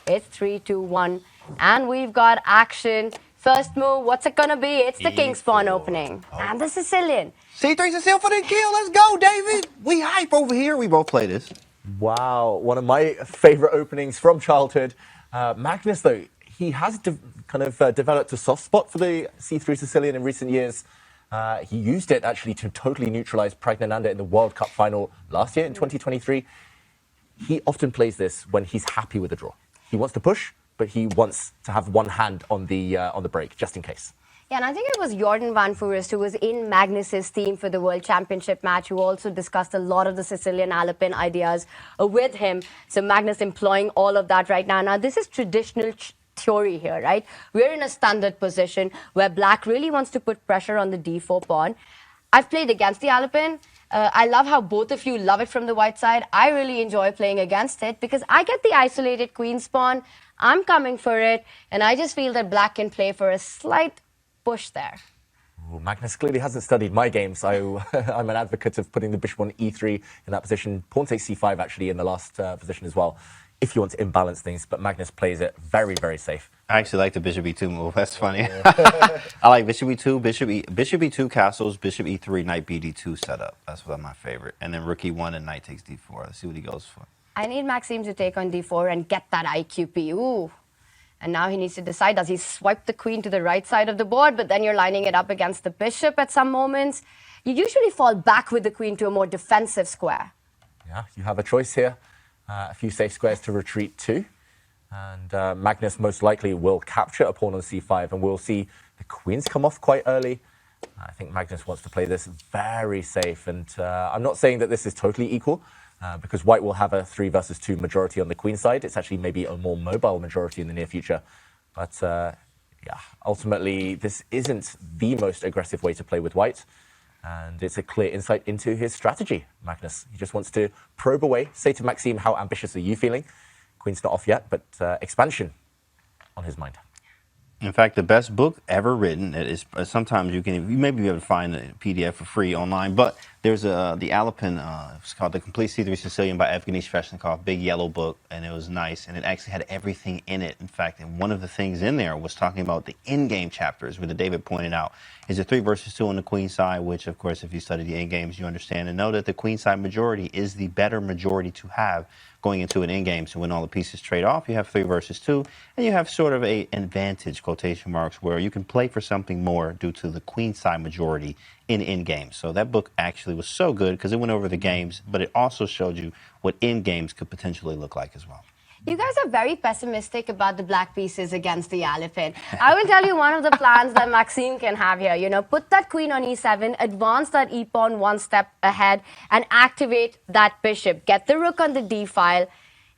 It's 3, 2, 1. And we've got action. First move, what's it going to be? It's the King's Pawn opening. And the Sicilian. C3 Sicilian for the kill. Let's go, David. We hype over here. We both play this. Wow, one of my favorite openings from childhood. Magnus, though, he has developed a soft spot for the C3 Sicilian in recent years. He used it actually to totally neutralize Pragnananda in the World Cup final last year in 2023. He often plays this when he's happy with the draw. He wants to push, but he wants to have one hand on the break, just in case. Yeah, and I think it was Jordan Van Foreest who was in Magnus's team for the World Championship match, who also discussed a lot of the Sicilian Alapin ideas with him. So Magnus employing all of that right now. Now, this is traditional theory here, right? We're in a standard position where black really wants to put pressure on the d4 pawn. I've played against the Alapin. I love how both of you love it from the white side. I really enjoy playing against it because I get the isolated queen's pawn. I'm coming for it, and I just feel that black can play for a slight push there. Ooh, Magnus clearly hasn't studied my games. I'm an advocate of putting the bishop on e3 in that position. Pawn takes c5 actually in the last position as well, if you want to imbalance things. But Magnus plays it very, very safe. I actually like the bishop e2 move. That's funny. I like bishop e2, bishop e2 castles, bishop e3, knight bd2 setup. That's what my favorite. And then rook e1 and knight takes d4. Let's see what he goes for. I need Maxime to take on d4 and get that IQP. Ooh. And now he needs to decide, does he swipe the queen to the right side of the board, but then you're lining it up against the bishop at some moments. You usually fall back with the queen to a more defensive square. Yeah, you have a choice here. A few safe squares to retreat to. And Magnus most likely will capture a pawn on c5, and we'll see the queens come off quite early. I think Magnus wants to play this very safe, and I'm not saying that this is totally equal, because white will have a 3 versus 2 majority on the queen side. It's actually maybe a more mobile majority in the near future. But yeah, ultimately, this isn't the most aggressive way to play with white. And it's a clear insight into his strategy, Magnus. He just wants to probe away, say to Maxime, how ambitious are you feeling? Queen's not off yet, but expansion on his mind. In fact, the best book ever written, it is sometimes you may be able to find a PDF for free online, but there's the Alapin, it's called The Complete C3 Sicilian by Evgeny Sveshnikov, big yellow book, and it was nice, and it actually had everything in it. In fact, and one of the things in there was talking about the Endgame chapters, where David pointed out is a 3 versus 2 on the queen side, which, of course, if you study the Endgames, you understand and know that the queen side majority is the better majority to have going into an endgame. So when all the pieces trade off, you have 3 versus 2, and you have sort of an advantage, quotation marks, where you can play for something more due to the queen side majority in endgames. So that book actually was so good because it went over the games, but it also showed you what endgames could potentially look like as well. You guys are very pessimistic about the black pieces against the Alapin. I will tell you one of the plans that Maxime can have here. You know, put that queen on e7, advance that e-pawn one step ahead, and activate that bishop. Get the rook on the d-file,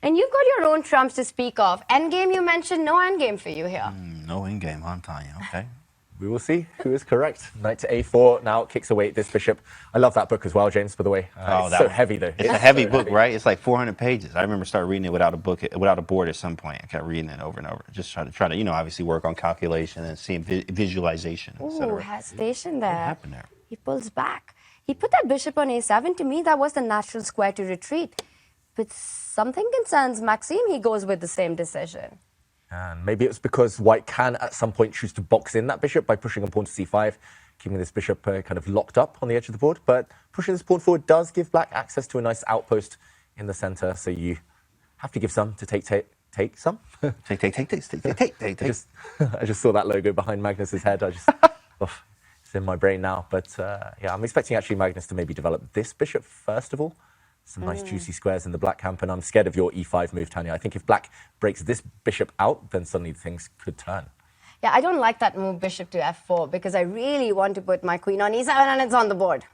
and you've got your own trumps to speak of. Endgame, you mentioned no endgame for you here. No endgame, huh, Tanya? Okay. We will see who is correct. Knight to a4 now kicks away this bishop. I love that book as well, James, by the way. It's so heavy, though. It's a heavy book, right? It's like 400 pages. I remember starting reading it without a board at some point. I kept reading it over and over. Just try to, you know, obviously work on calculation and seeing visualization, etc. Ooh, hesitation there. What happened there? He pulls back. He put that bishop on a7. To me, that was the natural square to retreat. But something concerns Maxime. He goes with the same decision. And maybe it's because white can at some point choose to box in that bishop by pushing a pawn to c5, keeping this bishop kind of locked up on the edge of the board. But pushing this pawn forward does give black access to a nice outpost in the center. So you have to give some to take some. Take. I just saw that logo behind Magnus's head. It's in my brain now. But yeah, I'm expecting actually Magnus to maybe develop this bishop first of all. Some nice juicy squares in the black camp, and I'm scared of your e5 move, Tanya. I think if black breaks this bishop out, then suddenly things could turn. Yeah, I don't like that move, bishop to f4, because I really want to put my queen on e7 and it's on the board.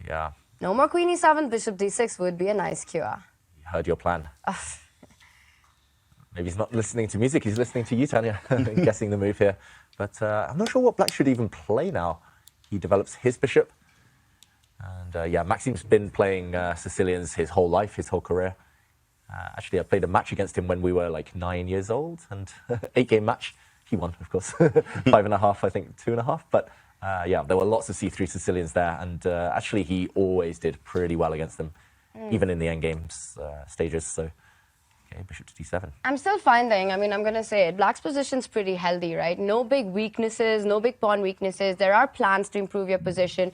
Yeah. No more queen e7, bishop d6 would be a nice cure. He heard your plan. Maybe he's not listening to music, he's listening to you, Tanya, guessing the move here. But I'm not sure what black should even play now. He develops his bishop. And yeah, Maxime's been playing Sicilians his whole life, his whole career. Actually, I played a match against him when we were like 9 years old, and 8-game match. He won, of course. 5.5, I think, 2.5. But yeah, there were lots of C3 Sicilians there, and actually he always did pretty well against them, even in the endgames stages. So Okay, bishop to d7. I'm still finding, I mean, I'm going to say it, black's position's pretty healthy, right? No big weaknesses, no big pawn weaknesses. There are plans to improve your position.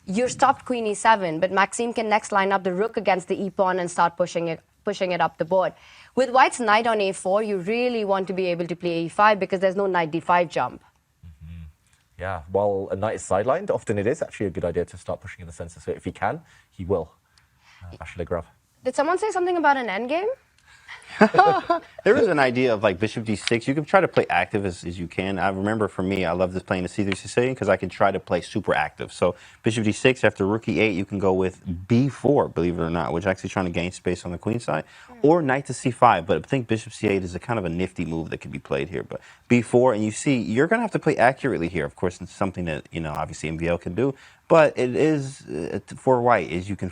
You're stopped queen e7, but Maxime can next line up the rook against the e-pawn and start pushing it up the board. With white's knight on a4, you really want to be able to play e5 because there's no knight d5 jump. Yeah, while a knight is sidelined, often it is actually a good idea to start pushing in the center. So if he can, he will. Grab. Did someone say something about an endgame? There is an idea of like bishop d6. You can try to play active as you can. I remember for me, I love this playing the c3 Sicilian because I can try to play super active. So bishop d6 after rook e8, you can go with b4, believe it or not, which is actually trying to gain space on the queen side, or knight to c5. But I think bishop c8 is a kind of a nifty move that can be played here. But b4, and you see, you're going to have to play accurately here. Of course, it's something that, obviously MVL can do. But it is, for white, is you can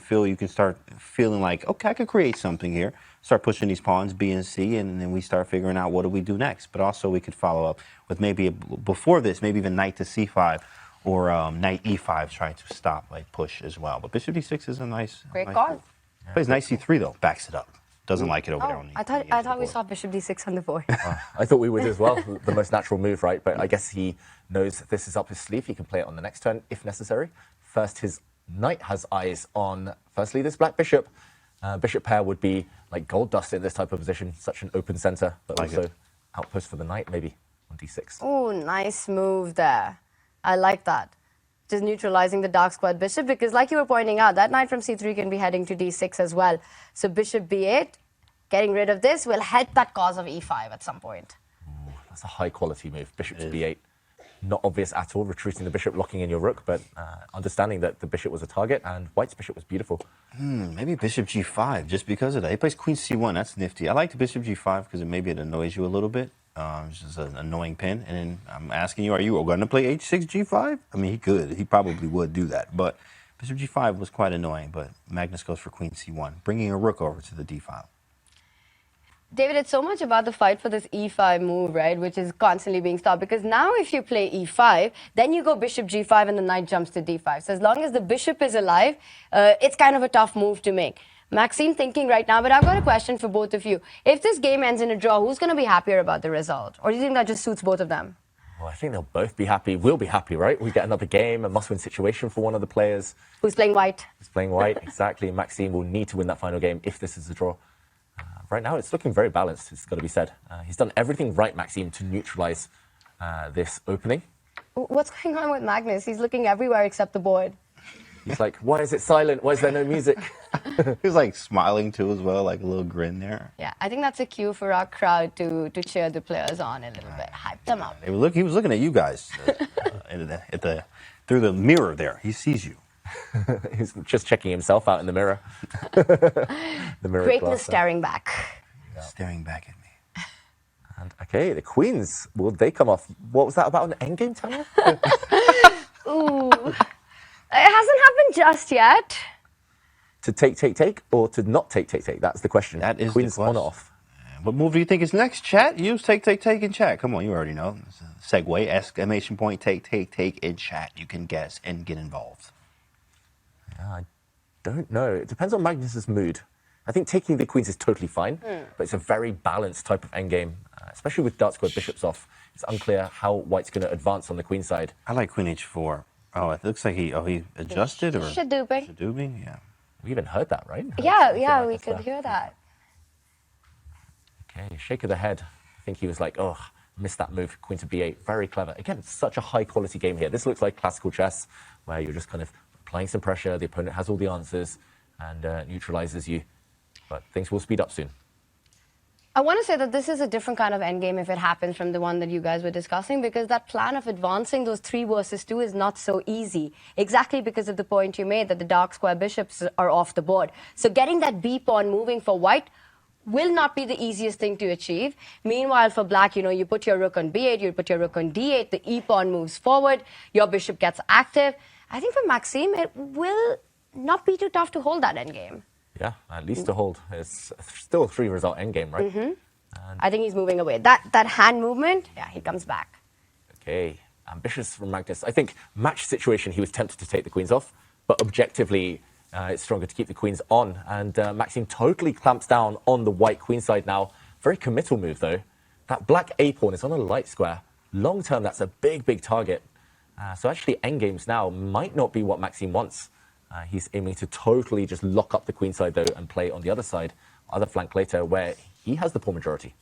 start feeling like, okay, I could create something here. Start pushing these pawns, B and C, and then we start figuring out what do we do next. But also we could follow up with maybe, before this, maybe even knight to C5 or knight E5 trying to stop, like push as well. But bishop D6 is a nice... Great call. Plays knight C3, though, backs it up. Doesn't like it over there on the I thought we saw bishop d6 on the board. I thought we would as well. The most natural move, right? But I guess he knows this is up his sleeve. He can play it on the next turn if necessary. First, his knight has eyes on, firstly, this black bishop. Bishop pair would be like gold dust in this type of position, such an open center, but like also outpost for the knight, maybe on d6. Oh, nice move there. I like that. Just neutralizing the dark squared bishop, because like you were pointing out, that knight from c3 can be heading to d6 as well. So bishop b8, getting rid of this will help that cause of e5 at some point. Ooh, that's a high quality move. Bishop to b8. Not obvious at all, retreating the bishop, locking in your rook, but understanding that the bishop was a target and white's bishop was beautiful. Maybe bishop g5, just because of that. He plays queen c1, that's nifty. I like the bishop g5 because maybe it annoys you a little bit. It's just an annoying pin. And then I'm asking you, are you going to play h6, g5? I mean, he could. He probably would do that. But bishop g5 was quite annoying, but Magnus goes for queen c1, bringing a rook over to the d file. David, it's so much about the fight for this e5 move, right, which is constantly being stopped. Because now if you play e5, then you go bishop g5 and the knight jumps to d5. So as long as the bishop is alive, it's kind of a tough move to make. Maxime thinking right now, but I've got a question for both of you. If this game ends in a draw, who's going to be happier about the result? Or do you think that just suits both of them? Well, I think they'll both be happy. We'll be happy, right? We get another game, a must-win situation for one of the players. Who's playing white? Who's playing white, exactly. Maxime will need to win that final game if this is a draw. Right now, it's looking very balanced, it's got to be said. He's done everything right, Maxime, to neutralize this opening. What's going on with Magnus? He's looking everywhere except the board. He's like, why is it silent? Why is there no music? He's like smiling too as well, like a little grin there. Yeah, I think that's a cue for our crowd to cheer the players on a little bit, hype them up. He was looking at you guys through the mirror there. He sees you. He's just checking himself out in the mirror. The mirror Greatness staring back. Yeah. Staring back at me. And okay, the queens, will they come off? What was that about an endgame, Tanya? Ooh. It hasn't happened just yet. To take, or to not take? That's the question. That is queens the question. on or off. What move do you think is next, chat? Use take in chat. Come on, you already know. Segue, exclamation point, take in chat. You can guess and get involved. I don't know. It depends on Magnus's mood. I think taking the queens is totally fine, but it's a very balanced type of endgame, especially with dark squared bishops off. It's unclear how white's going to advance on the queen side. I like queen h4. Oh, it looks like he adjusted or Shadubing. Yeah. We even heard that, right? Yeah, we could hear that. Okay, shake of the head. I think he was like, oh, missed that move. Queen to b8, very clever. Again, such a high quality game here. This looks like classical chess, where you're just kind of applying some pressure. The opponent has all the answers and neutralizes you. But things will speed up soon. I want to say that this is a different kind of endgame if it happens from the one that you guys were discussing, because that plan of advancing those 3 versus 2 is not so easy. Exactly because of the point you made that the dark square bishops are off the board. So getting that B pawn moving for white will not be the easiest thing to achieve. Meanwhile, for black, you put your rook on b8, you put your rook on d8, the e pawn moves forward, your bishop gets active. I think for Maxime, it will not be too tough to hold that endgame. Yeah, at least to hold. It's still a 3-result endgame, right? I think he's moving away. That hand movement, yeah, he comes back. Okay, ambitious from Magnus. I think match situation, he was tempted to take the queens off, but objectively, it's stronger to keep the queens on. And Maxime totally clamps down on the white queen side now. Very committal move, though. That black A pawn is on a light square. Long term, that's a big, big target. So actually, endgames now might not be what Maxime wants. He's aiming to totally just lock up the queen side, though, and play on the other side, other flank later, where he has the pawn majority.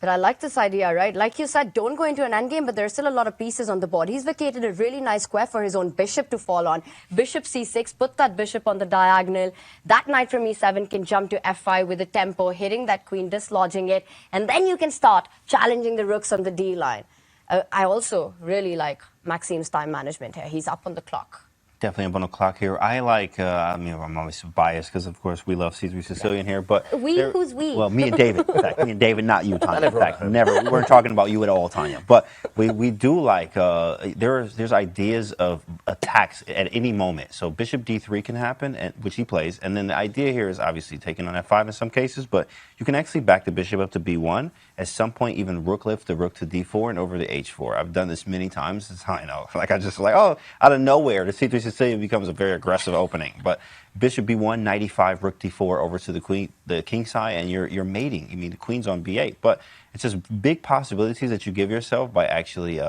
But I like this idea, right? Like you said, don't go into an endgame, but there's still a lot of pieces on the board. He's vacated a really nice square for his own bishop to fall on. Bishop c6, put that bishop on the diagonal. That knight from e7 can jump to f5 with a tempo, hitting that queen, dislodging it. And then you can start challenging the rooks on the d line. I also really like Maxime's time management here. He's up on the clock. Definitely up on the clock here. I like, I'm always biased because, of course, we love C3 Sicilian here. But who's we? Well, me and David. In fact, me and David, not you, Tanya. In fact, never. We weren't talking about you at all, Tanya. But we do like, there's ideas of attacks at any moment. So bishop d3 can happen, which he plays. And then the idea here is obviously taking on f5 in some cases. But you can actually back the bishop up to b1. At some point, even rook lift the rook to d4 and over to h4. I've done this many times. It's how I know. Like, I just like, oh, out of nowhere, the C3 Sicilian becomes a very aggressive opening. But bishop b1, knight e5, rook d4 over to the king side, and you're mating. I mean, the queen's on b8. But it's just big possibilities that you give yourself by actually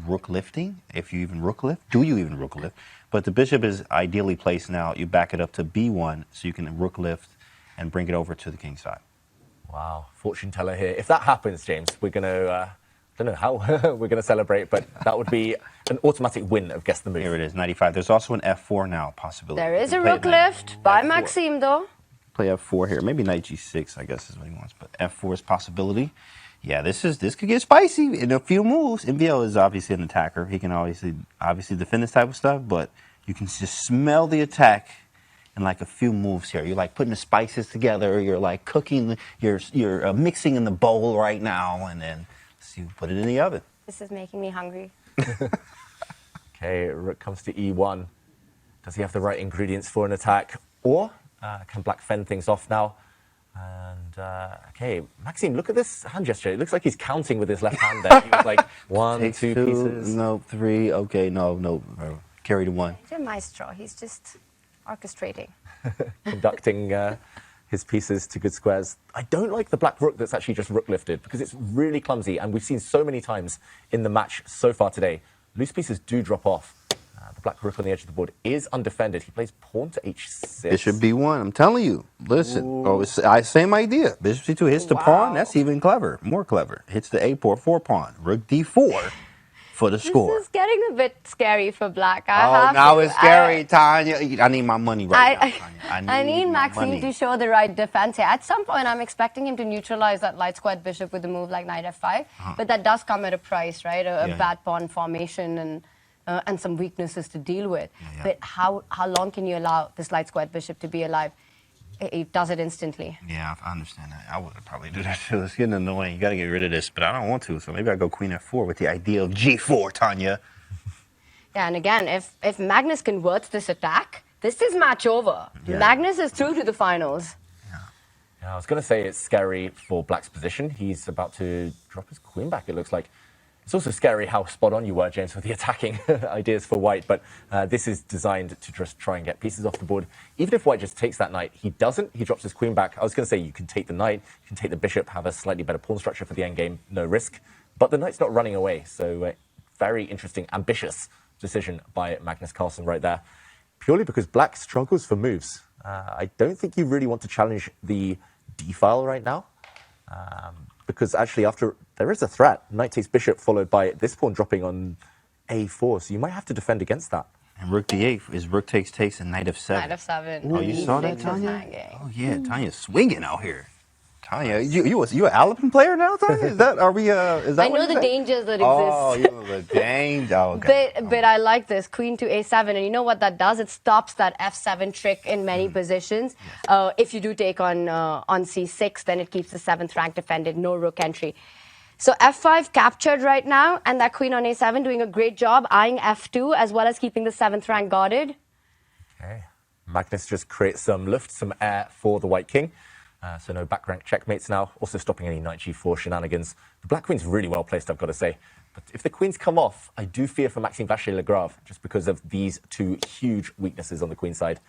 rook lifting. If you even rook lift, do you even rook lift? But the bishop is ideally placed now. You back it up to b1 so you can rook lift and bring it over to the king side. Wow, fortune teller here. If that happens, James, we're going to, I don't know how we're going to celebrate, but that would be an automatic win of Guess the Move. Here it is, 95. There's also an f4 now possibility. There is a rook lift by Maxime, though. Play f4 here. Maybe knight g6, I guess is what he wants. But f4 is possibility. Yeah, this could get spicy in a few moves. MVL is obviously an attacker. He can obviously defend this type of stuff, but you can just smell the attack in like a few moves here. You're like putting the spices together. You're like cooking. You're mixing in the bowl right now, and then you put it in the oven. This is making me hungry. Okay, rook comes to e1. Does he have the right ingredients for an attack, or can black fend things off now? And okay, Maxime, look at this hand gesture. It looks like he's counting with his left hand there. He was like one, Takes two pieces. No, three. Okay, no. Carry to one. He's a maestro. He's just orchestrating. Conducting his pieces to good squares. I don't like the black rook that's actually just rook lifted because it's really clumsy, and we've seen so many times in the match so far today. Loose pieces do drop off. The black rook on the edge of the board is undefended. He plays pawn to h6. Bishop b1. I'm telling you. Listen. Ooh. Oh, it's same idea. Bishop c2 hits the pawn. That's even clever. More clever. Hits the a4 pawn. Rook d4 for the score. This is getting a bit scary for black. Now it's scary, Tanya. I need my money right now, Tanya. I need Maxime to show the right defense here. At some point, I'm expecting him to neutralize that light squared bishop with a move like knight f5. But that does come at a price, right? A bad pawn formation and some weaknesses to deal with. Yeah. But how long can you allow this light squared bishop to be alive? It does it instantly. Yeah, I understand that. I would probably do that too. It's getting annoying. You got to get rid of this, but I don't want to. So maybe I go queen f4 with the idea of g4, Tanya. Yeah, and again, if Magnus converts this attack, this is match over. Yeah. Magnus is through to the finals. Yeah, I was going to say it's scary for black's position. He's about to drop his queen back, it looks like. It's also scary how spot on you were, James, with the attacking ideas for white, but this is designed to just try and get pieces off the board. Even if white just takes that knight, he doesn't. He drops his queen back. I was going to say you can take the knight, you can take the bishop, have a slightly better pawn structure for the endgame, no risk. But the knight's not running away, so very interesting, ambitious decision by Magnus Carlsen right there. Purely because black struggles for moves. I don't think you really want to challenge the d-file right now. Because actually, after there is a threat, knight takes bishop, followed by this pawn dropping on a4. So you might have to defend against that. And rook d8 is rook takes, and knight f7. Knight f7. Oh, you saw that, Tanya? Oh, yeah, Tanya's swinging out here. Tanya, you an Alapin player now, Tanya? Is that, I know the dangers that exist. Oh, you know the danger. Oh, okay. But I like this, queen to a7. And you know what that does? It stops that f7 trick in many positions. Yes. If you do take on c6, then it keeps the 7th rank defended, no rook entry. So f5 captured right now, and that queen on a7 doing a great job, eyeing f2, as well as keeping the 7th rank guarded. Okay. Magnus just creates some lift, some air for the white king. So no back rank checkmates now, also stopping any knight g4 shenanigans. The black queen's really well placed, I've got to say. But if the queens come off, I do fear for Maxime Vachier-Lagrave, just because of these two huge weaknesses on the queen side.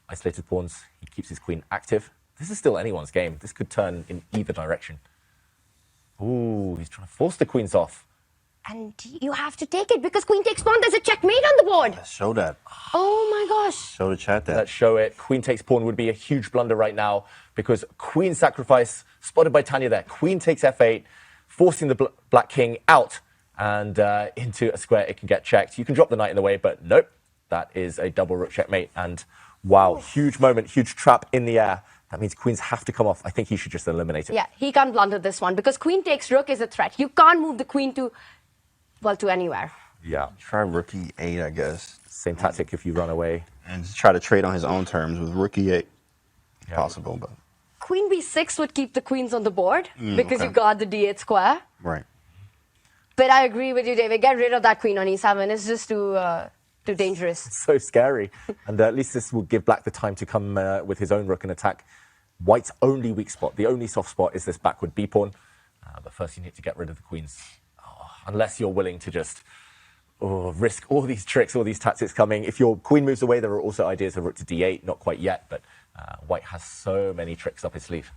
Isolated pawns, he keeps his queen active. This is still anyone's game. This could turn in either direction. Ooh, he's trying to force the queens off. And you have to take it because queen takes pawn. There's a checkmate on the board. Let's show that. Oh my gosh. Show the chat that. Let's show it. Queen takes pawn would be a huge blunder right now because queen sacrifice, spotted by Tanya there. Queen takes f8, forcing the black king out and into a square. It can get checked. You can drop the knight in the way, but nope. That is a double rook checkmate. And wow, huge moment, huge trap in the air. That means queens have to come off. I think he should just eliminate it. Yeah, he can't blunder this one because queen takes rook is a threat. You can't move the queen to, well, to anywhere. Yeah. Try rook e8, I guess. Same tactic if you run away. And just try to trade on his own terms with rook e8. Yeah. Possible, but... Queen b6 would keep the queens on the board because okay. you got the d8 square. Right. But I agree with you, David. Get rid of that queen on e7. It's just too dangerous. So scary. And at least this will give black the time to come with his own rook and attack white's only weak spot. The only soft spot is this backward b pawn. But first you need to get rid of the queens. Unless you're willing to just risk all these tricks, all these tactics coming. If your queen moves away, there are also ideas of rook to d8. Not quite yet, but white has so many tricks up his sleeve.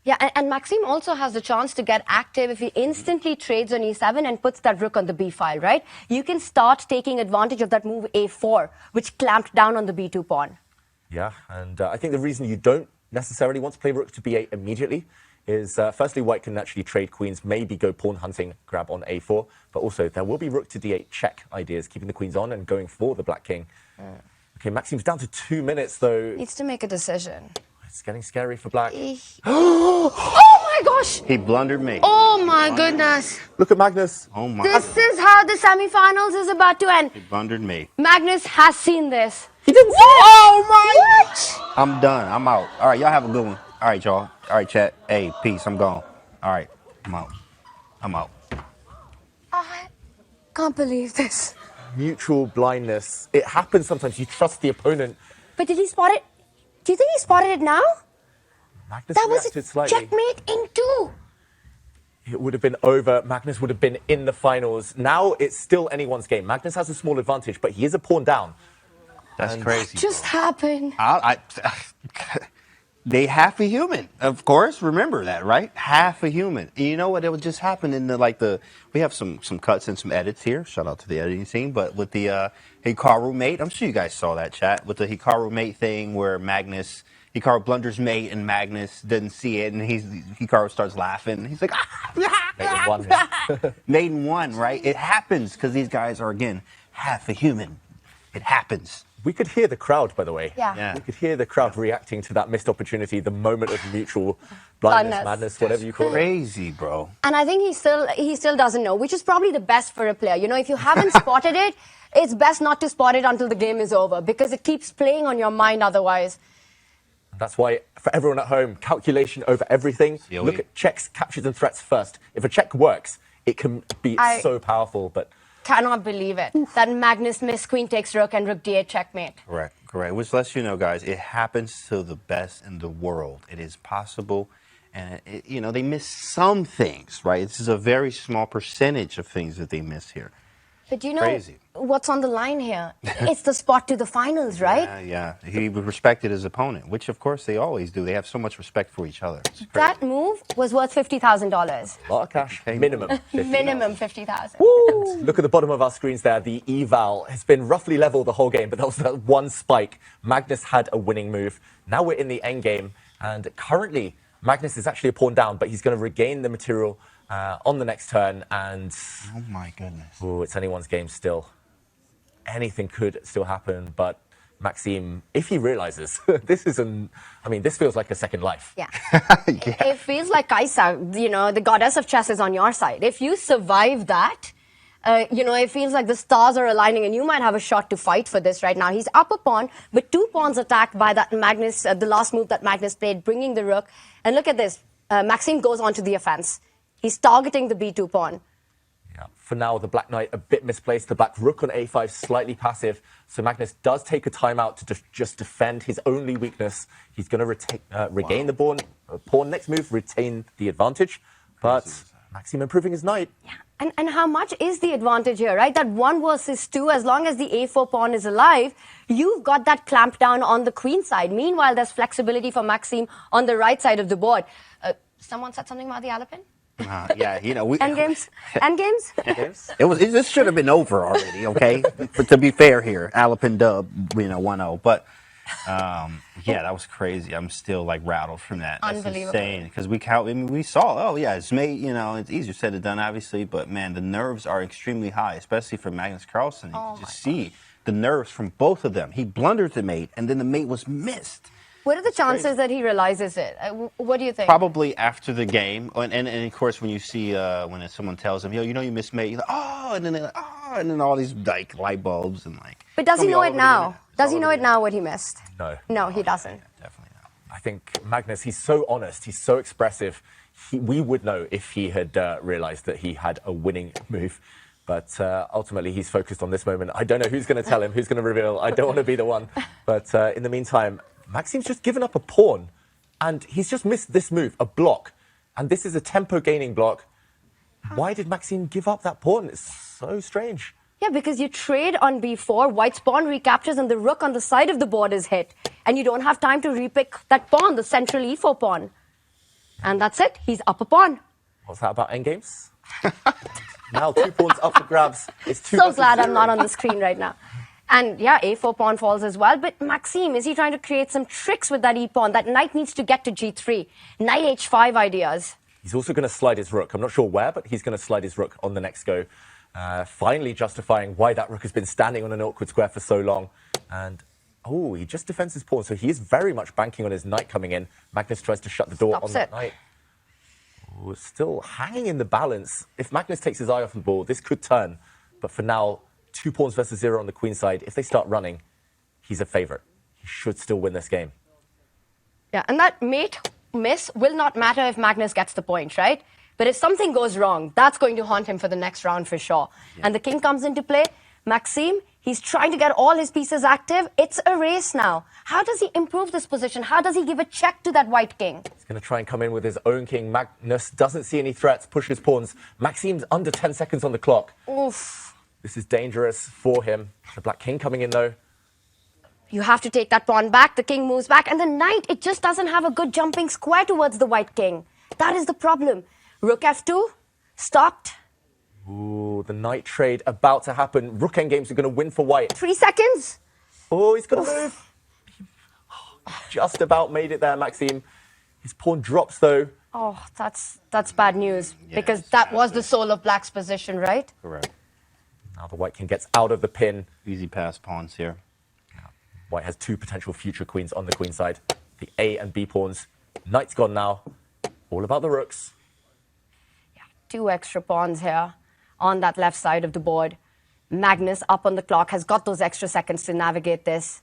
Yeah, and Maxime also has the chance to get active if he instantly trades on e7 and puts that rook on the b file, right? You can start taking advantage of that move a4, which clamped down on the b2 pawn. Yeah, and I think the reason you don't necessarily want to play rook to b8 immediately is, firstly, white can actually trade queens, maybe go pawn hunting, grab on a4, but also there will be rook to d8 check ideas, keeping the queens on and going for the black king. Okay, Maxime's down to 2 minutes, though. Needs to make a decision. It's getting scary for black. Oh my gosh! He blundered me. Oh my goodness! Look at Magnus. Oh my. This is how the semifinals is about to end. He blundered me. Magnus has seen this. He didn't see it. Oh my! What? I'm done. I'm out. All right, y'all have a good one. All right, y'all. All right, chat. Hey, peace. I'm gone. All right, I'm out. I'm out. I can't believe this. Mutual blindness. It happens sometimes. You trust the opponent. But did he spot it? Do you think he spotted it now? Magnus That was reacted a slightly. checkmate in two. It would have been over. Magnus would have been in the finals. Now it's still anyone's game. Magnus has a small advantage, but he is a pawn down. That's crazy. Just happened. They half a human, of course. Remember that, right? Half a human. And you know what? It would just happen in the we have some cuts and some edits here. Shout out to the editing team. But with the Hikaru mate, I'm sure you guys saw that chat with the Hikaru mate thing where Hikaru blunders mate and Magnus doesn't see it, and Hikaru starts laughing. He's like, mate in one, right? It happens because these guys are again half a human. It happens. We could hear the crowd, by the way. Yeah. We could hear the crowd reacting to that missed opportunity, the moment of mutual blindness, madness, whatever you call it. Crazy, bro. And I think he still doesn't know, which is probably the best for a player. You know, if you haven't spotted it, it's best not to spot it until the game is over because it keeps playing on your mind otherwise. That's why, for everyone at home, calculation over everything. COE. Look at checks, captures, and threats first. If a check works, it can be so powerful, but... Cannot believe it. That Magnus missed queen takes rook and rook d8 checkmate. Correct. Which lets you know, guys, it happens to the best in the world. It is possible. And, they miss some things, right? This is a very small percentage of things that they miss here. But you know Crazy. what's on the line here? It's the spot to the finals, right? Yeah. He respected his opponent, which, of course, they always do. They have so much respect for each other. That move was worth $50,000. A lot of cash. Minimum. Minimum $50,000. Look at the bottom of our screens there. The eval has been roughly level the whole game, but that was that one spike. Magnus had a winning move. Now we're in the endgame, and currently Magnus is actually a pawn down, but he's going to regain the material on the next turn, and... Oh, my goodness. Oh, it's anyone's game still. Anything could still happen, but Maxime, if he realizes, this feels like a second life. Yeah. It feels like Kaisa, the goddess of chess is on your side. If you survive that, it feels like the stars are aligning and you might have a shot to fight for this right now. He's up a pawn, but 2 pawns attacked by that Magnus, the last move that Magnus played, bringing the rook. And look at this. Maxime goes onto the offense. He's targeting the b2 pawn. Yeah. For now, the black knight a bit misplaced. The black rook on a5 slightly passive. So Magnus does take a timeout to just defend his only weakness. He's going to regain the pawn. Next move, retain the advantage. But Maxim improving his knight. And how much is the advantage here, right? That 1 versus 2, as long as the a4 pawn is alive, you've got that clamp down on the queen side. Meanwhile, there's flexibility for Maxim on the right side of the board. Someone said something about the Alapin? Yeah, you know, we Endgames? Endgames? This should have been over already, okay? But to be fair here, Alapin dub, 1-0. But yeah, that was crazy. I'm still like rattled from that. That's Unbelievable. insane. Because we saw, oh yeah, it's made, it's easier said than done, obviously. But man, the nerves are extremely high, especially for Magnus Carlsen. You can just see the nerves from both of them. He blundered the mate, and then the mate was missed. What are the chances that he realizes it? What do you think? Probably after the game, and of course when you see when someone tells him, you missed mate, you're like, oh, and then they're like, oh, and then all these like light bulbs and like. But does he know it now? Does he know it now what he missed? No. No, he doesn't. Yeah, definitely not. I think Magnus, he's so honest, he's so expressive. We would know if he had realized that he had a winning move. But ultimately, he's focused on this moment. I don't know who's going to tell him, who's going to reveal. I don't want to be the one. But in the meantime, Maxim's just given up a pawn. And he's just missed this move, a block. And this is a tempo-gaining block. Why did Maxim give up that pawn? It's so strange. Yeah, because you trade on b4, white's pawn recaptures, and the rook on the side of the board is hit. And you don't have time to repick that pawn, the central e4 pawn. And that's it. He's up a pawn. What's that about endgames? Now 2 pawns up for grabs. It's 2 So versus glad I'm 0. not on the screen right now. And yeah, a4 pawn falls as well. But Maxim, is he trying to create some tricks with that e-pawn? That knight needs to get to g3. Knight h5 ideas. He's also going to slide his rook. I'm not sure where, but he's going to slide his rook on the next go. Finally justifying why that rook has been standing on an awkward square for so long. And, oh, he just defends his pawn. So he is very much banking on his knight coming in. Magnus tries to shut the door on that knight. Oh, still hanging in the balance. If Magnus takes his eye off the ball, this could turn. But for now, 2 pawns versus 0 on the queen side. If they start running, he's a favorite. He should still win this game. Yeah, and that mate miss will not matter if Magnus gets the point, right? But if something goes wrong, that's going to haunt him for the next round for sure. Yeah. And the king comes into play. Maxim, he's trying to get all his pieces active. It's a race now. How does he improve this position? How does he give a check to that white king? He's going to try and come in with his own king. Magnus doesn't see any threats, pushes pawns. Maxim's under 10 seconds on the clock. Oof. This is dangerous for him. The black king coming in, though. You have to take that pawn back. The king moves back. And the knight, it just doesn't have a good jumping square towards the white king. That is the problem. Rook f2, stopped. Ooh, the knight trade about to happen. Rook endgames are going to win for white. 3 seconds. Oh, he's going to move. Just about made it there, Maxim. His pawn drops, though. Oh, that's bad news. Because that was the soul of black's position, right? Correct. Now the white king gets out of the pin. Easy pass pawns here. White has 2 potential future queens on the queen side. The A and B pawns. Knight's gone now. All about the rooks. 2 extra pawns here on that left side of the board. Magnus up on the clock has got those extra seconds to navigate this.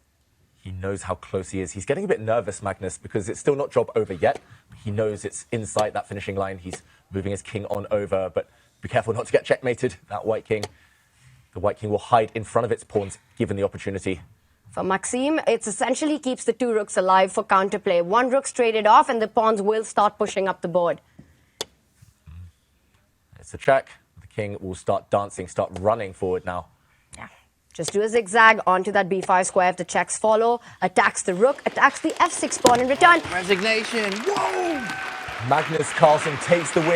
He knows how close he is. He's getting a bit nervous, Magnus, because it's still not job over yet. He knows it's inside that finishing line. He's moving his king on over, but be careful not to get checkmated, that white king. The white king will hide in front of its pawns, given the opportunity. For Maxim, it essentially keeps the 2 rooks alive for counterplay. 1 rook's traded off, and the pawns will start pushing up the board. It's a check. The king will start dancing, start running forward now. Yeah. Just do a zigzag onto that b5 square if the checks follow. Attacks the rook, attacks the f6 pawn in return. Resignation. Whoa! Magnus Carlsen takes the win.